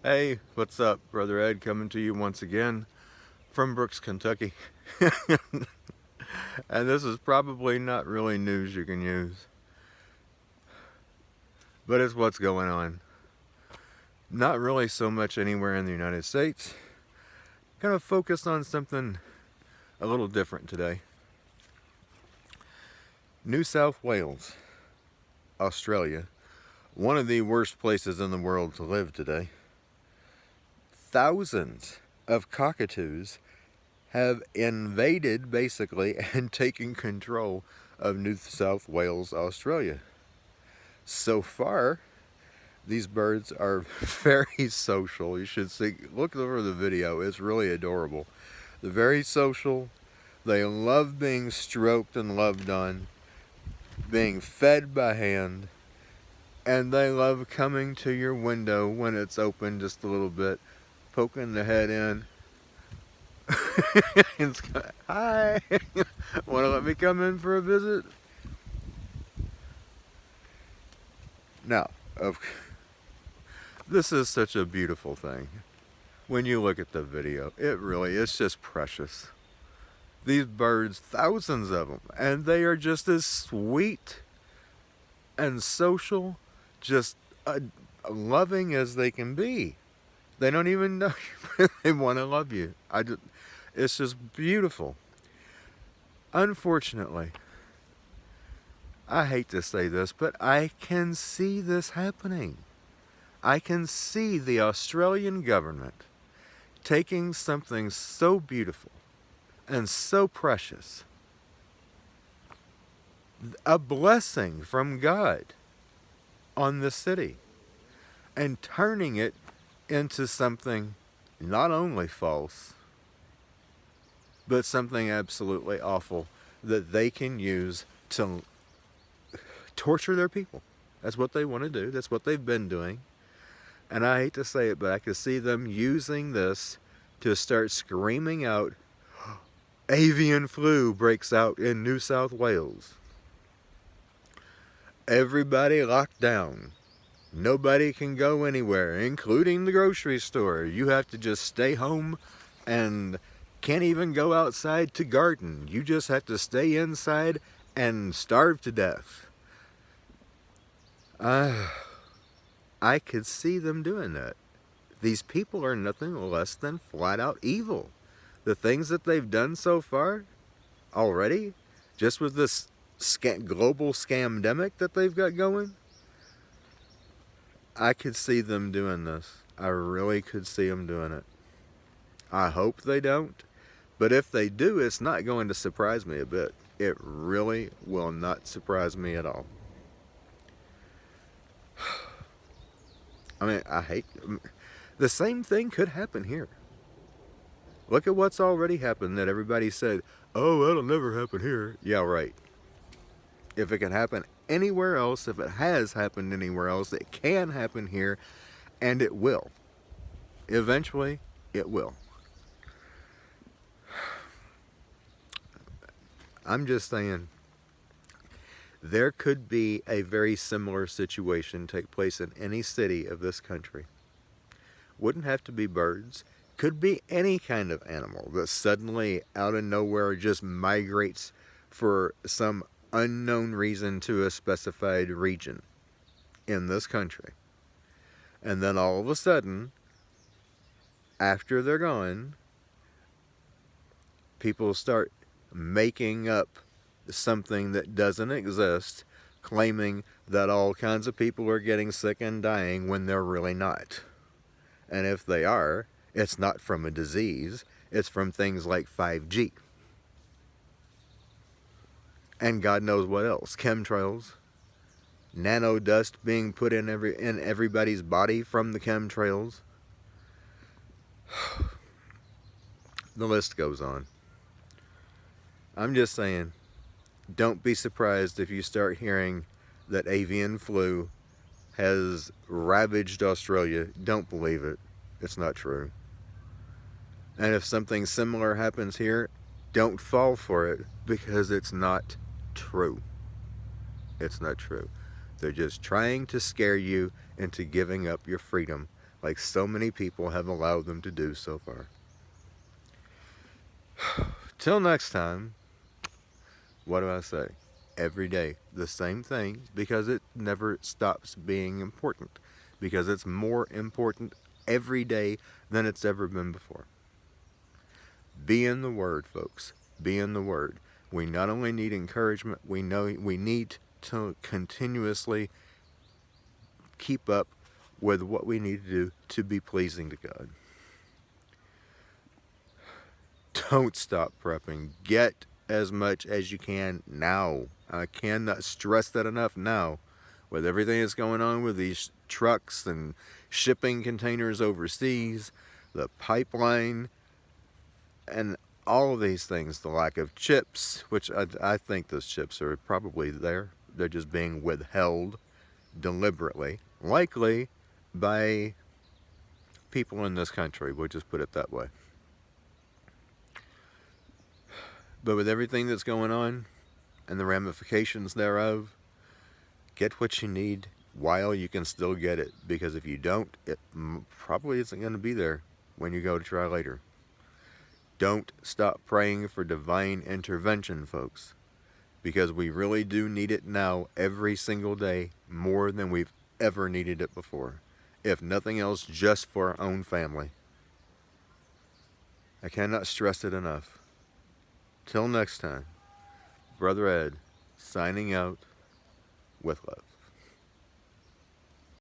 Hey, what's up? Brother Ed coming to you once again from Brooks, Kentucky. And this is probably not really news you can use, but it's what's going on. Not really so much anywhere in the United States. Kind of focused on something a little different today. New South Wales, Australia, one of the worst places in the world to live today. Thousands of cockatoos have invaded, basically, and taken control of New South Wales, Australia. So far, these birds are very social. You should see, look over the video. It's really adorable. They're very social. They love being stroked and loved on, being fed by hand, and they love coming to your window when it's open just a little bit, poking the head in. Hi, want to let me come in for a visit? Now, this is such a beautiful thing. When you look at the video, it's just precious. These birds, thousands of them, and they are just as sweet and social, just loving as they can be. They don't even know they want to love you. It's just beautiful. Unfortunately, I hate to say this, but I can see this happening. I can see the Australian government taking something so beautiful and so precious, a blessing from God on the city, and turning it into something not only false, but something absolutely awful that they can use to torture their people. That's what they want to do. That's what they've been doing. And I hate to say it, but I can see them using this to start screaming out, avian flu breaks out in New South Wales. Everybody locked down. Nobody can go anywhere, including the grocery store. You have to just stay home and can't even go outside to garden. You just have to stay inside and starve to death. I could see them doing that. These people are nothing less than flat out evil. The things that they've done so far already, just with this global scamdemic that they've got going, I could see them doing this. I really could see them doing it. I hope they don't. But if they do, it's not going to surprise me a bit. It really will not surprise me at all. I mean, the same thing could happen here. Look at what's already happened that everybody said, oh, that'll never happen here. Yeah, right. If it can happen anywhere else, if it has happened anywhere else, it can happen here, and it will. Eventually, it will. I'm just saying, there could be a very similar situation take place in any city of this country. Wouldn't have to be birds. Could be any kind of animal that suddenly, out of nowhere, just migrates for some unknown reason to a specified region in this country. And then all of a sudden, after they're gone, people start making up something that doesn't exist, claiming that all kinds of people are getting sick and dying when they're really not. And if they are, it's not from a disease, it's from things like 5G. And God knows what else. Chemtrails, nano dust being put in everybody's body from the chemtrails. The list goes on. I'm just saying, don't be surprised if you start hearing that avian flu has ravaged Australia. Don't believe it. It's not true. And if something similar happens here, don't fall for it, because it's not true. It's not true. They're just trying to scare you into giving up your freedom like so many people have allowed them to do so far. Till next time, what do I say? Every day, the same thing, because it never stops being important. Because it's more important every day than it's ever been before. Be in the Word, folks. Be in the Word. We not only need encouragement, we need to continuously keep up with what we need to do to be pleasing to God. Don't stop prepping. Get as much as you can now. I cannot stress that enough now. With everything that's going on with these trucks and shipping containers overseas, the pipeline, and all of these things, the lack of chips, which I think those chips are probably there. They're just being withheld deliberately, likely by people in this country. We'll just put it that way. But with everything that's going on and the ramifications thereof, get what you need while you can still get it. Because if you don't, it probably isn't going to be there when you go to try later. Don't stop praying for divine intervention, folks. Because we really do need it now every single day more than we've ever needed it before. If nothing else, just for our own family. I cannot stress it enough. Till next time, Brother Ed, signing out with love.